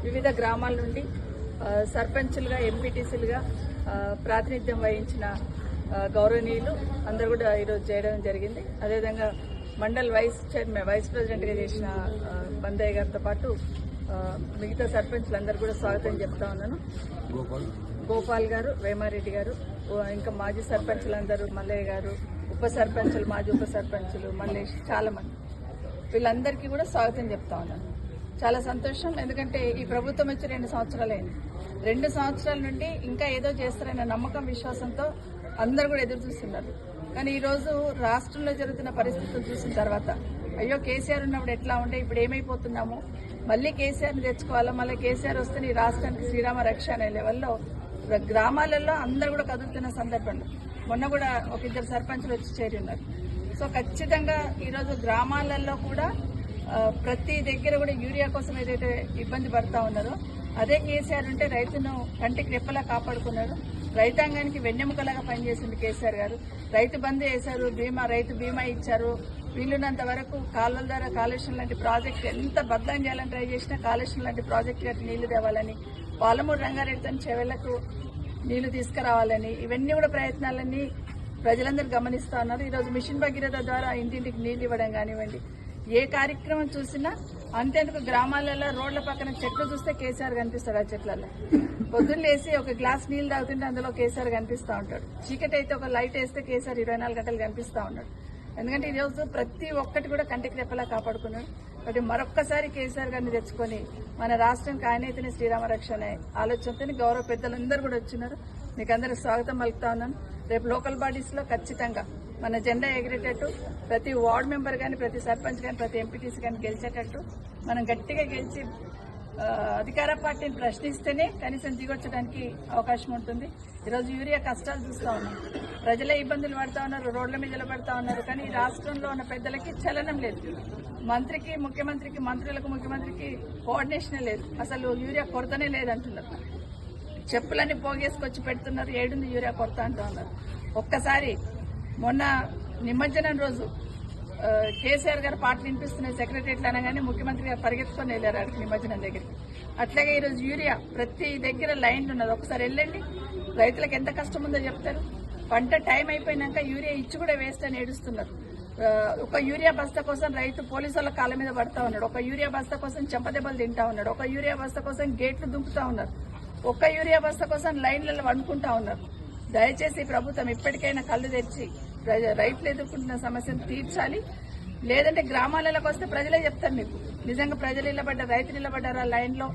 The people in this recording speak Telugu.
వివిధ గ్రామాల నుండి సర్పంచులుగా ఎంపీటీసీలుగా ప్రాతినిధ్యం వహించిన గౌరవనీయులు అందరూ కూడా ఈరోజు చేయడం జరిగింది. అదేవిధంగా మండల్ వైస్ ప్రెసిడెంట్గా చేసిన బందయ్య గారితో పాటు మిగతా సర్పంచ్లందరూ కూడా స్వాగతం చెప్తా ఉన్నాను. గోపాల్ గారు, వేమారెడ్డి గారు, ఇంకా మాజీ సర్పంచులందరూ మల్లయ్య గారు, ఉప సర్పంచులు, మాజీ ఉప సర్పంచులు, మల్లేష్, చాలా మంది, వీళ్ళందరికీ కూడా స్వాగతం చెప్తా ఉన్నాను. చాలా సంతోషం. ఎందుకంటే ఈ ప్రభుత్వం వచ్చి 2 సంవత్సరాలైంది. 2 సంవత్సరాల నుండి ఇంకా ఏదో చేస్తారనే నమ్మకం, విశ్వాసంతో అందరూ కూడా ఎదురు చూస్తున్నారు. కానీ ఈరోజు రాష్ట్రంలో జరుగుతున్న పరిస్థితులు చూసిన తర్వాత అయ్యో కేసీఆర్ ఉన్నప్పుడు ఎట్లా ఉంటే ఇప్పుడు ఏమైపోతున్నాము, మళ్ళీ కేసీఆర్ని తెచ్చుకోవాలా, మళ్ళీ కేసీఆర్ వస్తే ఈ రాష్ట్రానికి శ్రీరామ రక్ష అనే లెవెల్లో గ్రామాలలో అందరూ కూడా కదులుతున్న సందర్భంలో మొన్న కూడా ఒక 2 సర్పంచులు వచ్చి చేరి ఉన్నారు. సో ఖచ్చితంగా ఈరోజు గ్రామాలలో కూడా ప్రతి దగ్గర కూడా యూరియా కోసం ఏదైతే ఇబ్బంది పడతా ఉన్నారో అదే కేసీఆర్ ఉంటే రైతును కంటికి రెప్పలా కాపాడుకున్నారు. రైతాంగానికి వెన్నెముకలాగా పనిచేసింది కేసీఆర్ గారు. రైతు బంధు వేశారు, రైతు బీమా ఇచ్చారు. వీలున్నంత వరకు కాలువల ద్వారా కాళేశ్వరం లాంటి ప్రాజెక్టు ఎంత బద్దం చేయాలని ట్రై చేసినా కాళేశ్వరం లాంటి ప్రాజెక్టు కట్టి నీళ్లు తేవాలని, పాలమూరు రంగారెడ్డితో చెవెళ్లకు నీళ్లు తీసుకురావాలని, ఇవన్నీ కూడా ప్రయత్నాలన్నీ ప్రజలందరూ గమనిస్తా ఉన్నారు. ఈరోజు మిషన్ భగీరథ ద్వారా ఇంటింటికి నీళ్లు ఇవ్వడం కానివ్వండి, ఏ కార్యక్రమం చూసినా అంతేందుకు గ్రామాలలో రోడ్ల పక్కన చెట్లు చూస్తే కేసీఆర్ కనిపిస్తాడు. ఆ చెట్లలో పొద్దున్న లేసి ఒక గ్లాస్ నీళ్లు తాగుతుంటే అందులో కేసీఆర్ కనిపిస్తూ ఉంటాడు. చీకటి అయితే ఒక లైట్ వేస్తే కేసీఆర్ 24 గంటలు కనిపిస్తూ ఉన్నాడు. ఎందుకంటే ఈరోజు ప్రతి ఒక్కటి కూడా కంటికి రెప్పలా కాపాడుకున్నాడు. కాబట్టి మరొక్కసారి కేసీఆర్ గారిని తెచ్చుకొని మన రాష్ట్రానికి ఆయనైతేనే శ్రీరామ రక్ష అనే ఆలోచనతో గౌరవ పెద్దలందరూ కూడా వచ్చినారు. మీకు అందరికి స్వాగతం పలుకుతా ఉన్నాను. రేపు లోకల్ బాడీస్ లో ఖచ్చితంగా మన జెండా ఎగిరేటట్టు ప్రతి వార్డు మెంబర్ కానీ, ప్రతి సర్పంచ్ కానీ, ప్రతి ఎంపీటీసీ కానీ గెలిచేటట్టు మనం గట్టిగా గెలిచి అధికార పార్టీని ప్రశ్నిస్తేనే కనీసం దిగొచ్చడానికి అవకాశం ఉంటుంది. ఈరోజు యూరియా కష్టాలు చూస్తా ఉన్నాం. ప్రజలే ఇబ్బందులు పడతా ఉన్నారు, రోడ్ల మీద నిలబడతా ఉన్నారు. కానీ ఈ రాష్ట్రంలో ఉన్న పెద్దలకి చలనం లేదు. మంత్రికి, ముఖ్యమంత్రికి, మంత్రులకు, ముఖ్యమంత్రికి కోఆర్డినేషన్ లేదు. అసలు యూరియా కొరతనే లేదంటున్నారు. చెప్పులన్నీ పోగేసుకొచ్చి పెడుతున్నారు. ఏడుంది యూరియా కొరత అంటూ ఉన్నారు. ఒక్కసారి మొన్న నిమజ్జనం రోజు కేసీఆర్ గారు పాటలు వినిపిస్తున్నాయి సెక్రటరియట్లు అనగానే ముఖ్యమంత్రి గారు పరిగెత్తుకొని వెళ్ళారు అక్కడికి నిమజ్జనం దగ్గరికి. అట్లాగే ఈరోజు యూరియా ప్రతి దగ్గర లైన్లు ఉన్నది. ఒకసారి వెళ్ళండి, రైతులకు ఎంత కష్టం ఉందో చెప్తారు. పంట టైం అయిపోయినాక యూరియా ఇచ్చి కూడా వేస్ట్ అని ఏడుస్తున్నారు. ఒక యూరియా బస్తా కోసం రైతు పోలీసు వాళ్ళ కాళ్ళ మీద పడతా ఉన్నాడు. ఒక యూరియా బస్తా కోసం చెంపదెబ్బలు తింటా ఉన్నాడు. ఒక యూరియా బస్తా కోసం గేట్లు దుంకుతా ఉన్నారు. ఒక్క యూరియా బస్తా కోసం లైన్లలో వండుకుంటా ఉన్నారు. దయచేసి ప్రభుత్వం ఇప్పటికైనా కళ్ళు తెరిచి రైతులు ఎదుర్కొంటున్న సమస్యను తీర్చాలి. లేదంటే గ్రామాలకు వస్తే ప్రజలే చెప్తారు మీకు నిజంగా ప్రజలు నిలబడ్డారు, రైతు నిలబడ్డారా లైన్లో.